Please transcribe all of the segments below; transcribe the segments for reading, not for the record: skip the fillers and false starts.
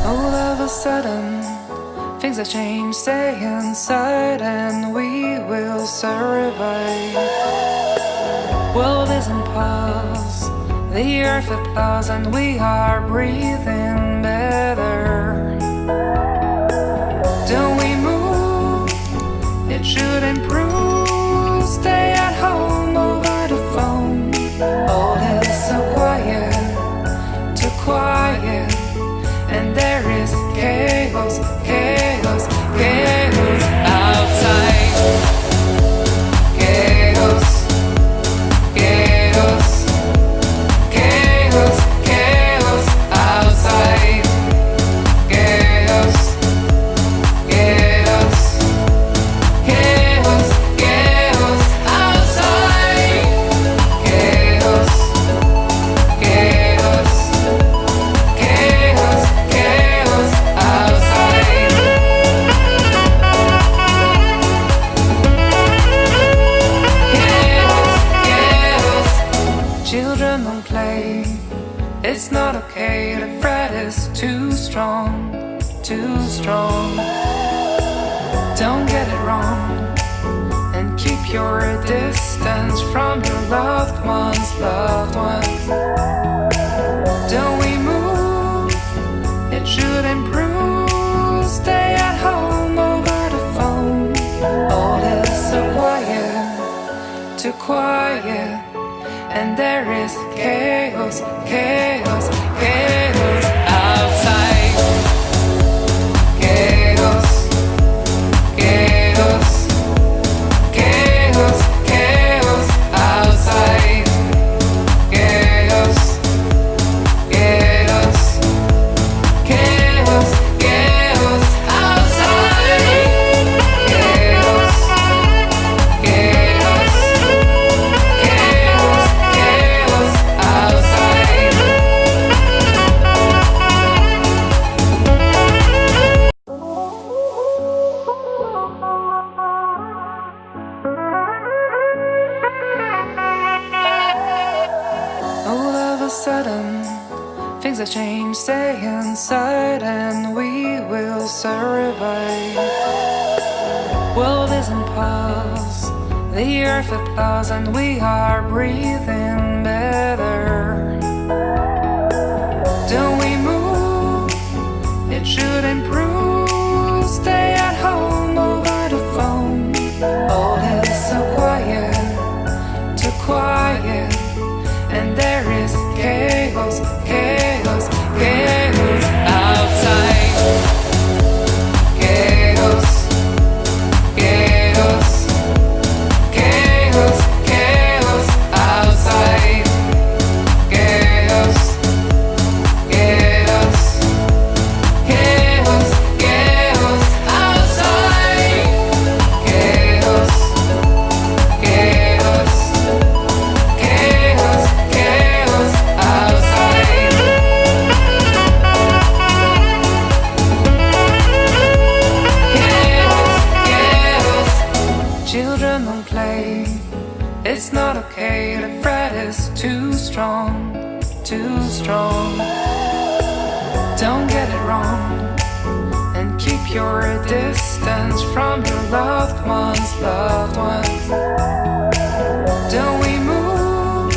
All of a sudden, things have changed. Stay inside and we will survive. World is in pause, the earth applauds, and we are breathing better. Don't we move? It should improve. Stay at home over the phone. All is so quiet, too quiet. And there is chaos, chaos, chaos outside. Chaos, chaos, chaos, chaos outside. Chaos, chaos, chaos, chaos outside. Chaos, chaos, chaos, chaos outside. Chaos, chaos. Children don't play. It's not okay. The threat is too strong, too strong. Don't get it wrong, and keep your distance from your loved ones, loved ones. Don't we move? It should improve. Stay at home over the phone. All is so quiet, too quiet. And there is chaos, chaos, chaos outside. Chaos, chaos, chaos, chaos outside. Chaos, chaos, chaos, chaos outside. Chaos, chaos, chaos, chaos outside. All of a sudden, things have changed. Stay inside and we will survive. World is in pause, the earth applauds, and we are breathing better. Don't we move? It should improve. Stay at home over the phone. All is so quiet, too quiet. And there is chaos, chaos, chaos outside. Chaos, chaos, chaos, chaos outside. Chaos, chaos, chaos, chaos outside. Chaos, chaos, chaos, chaos outside. Chaos, chaos. Children don't play. It's not okay. The threat is too strong, too strong. Don't get it wrong, and keep your distance from your loved ones, loved ones. Don't we move?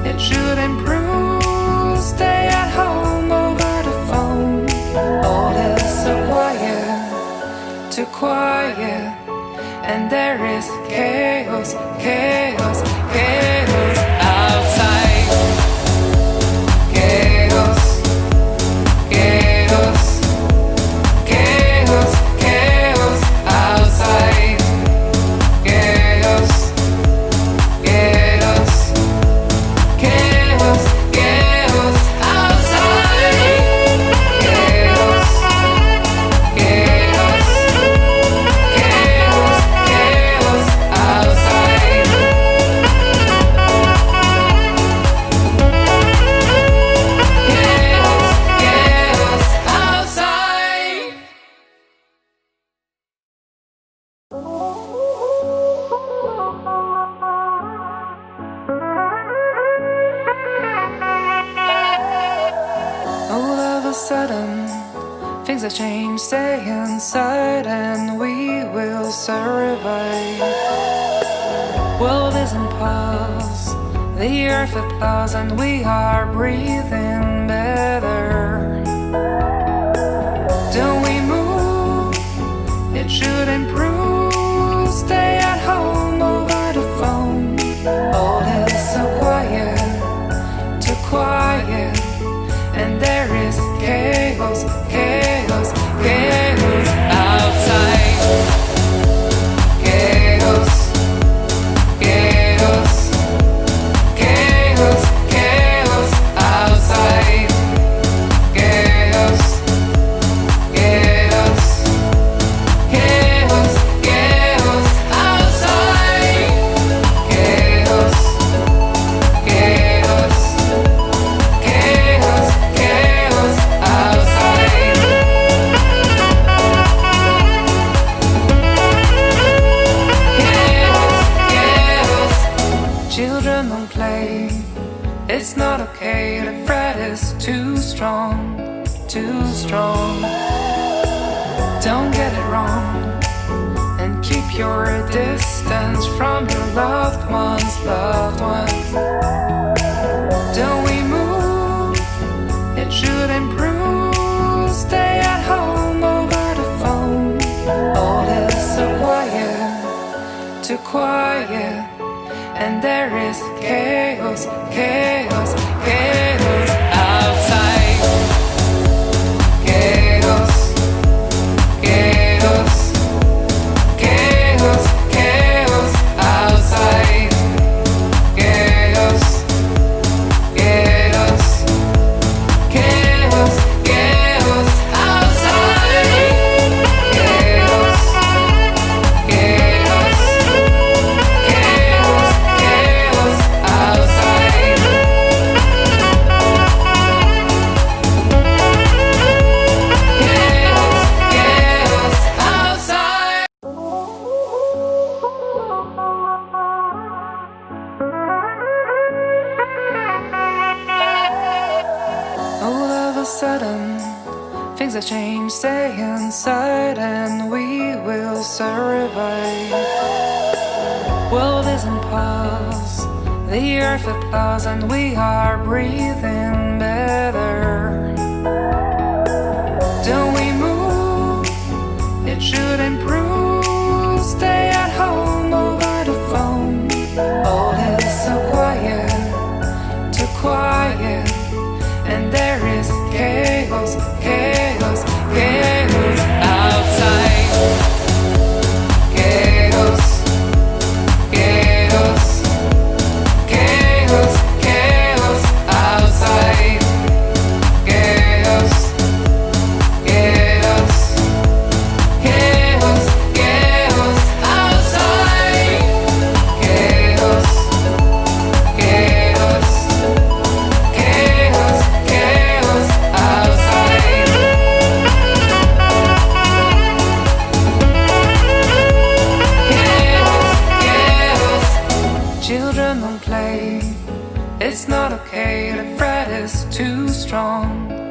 It should improve. Stay at home over the phone. All is so quiet, too quiet. And there is chaos, chaos, chaos outside. Chaos, chaos, chaos, chaos outside. Chaos, chaos, chaos, chaos outside. Chaos, chaos, chaos, chaos outside. sudden, things have changed. Stay inside and we will survive. World is in pause, the earth applauds, and we are breathing better. Don't we move? It should improve. Stay at home over the phone. All is so quiet, too quiet, and there is chaos, chaos, chaos outside. Chaos, chaos, chaos, chaos outside. Chaos, chaos, chaos, chaos outside. Chaos, chaos, chaos, chaos outside. Chaos, chaos. Children don't play. It's not okay. The threat is too strong, too strong. Don't get it wrong, and keep your distance from your loved ones, loved ones. Don't we move? It should improve. Stay at home over the phone. All is so quiet, too quiet, and there is chaos, chaos, chaos outside. Chaos, chaos, chaos, chaos outside. Chaos, chaos, chaos, chaos outside. Chaos, chaos, chaos, chaos outside. Chaos, chaos outside. All of a sudden, things have changed. Stay inside and we will survive. World is in pause, the earth applauds, and we are breathing better. Don't we move? It should improve.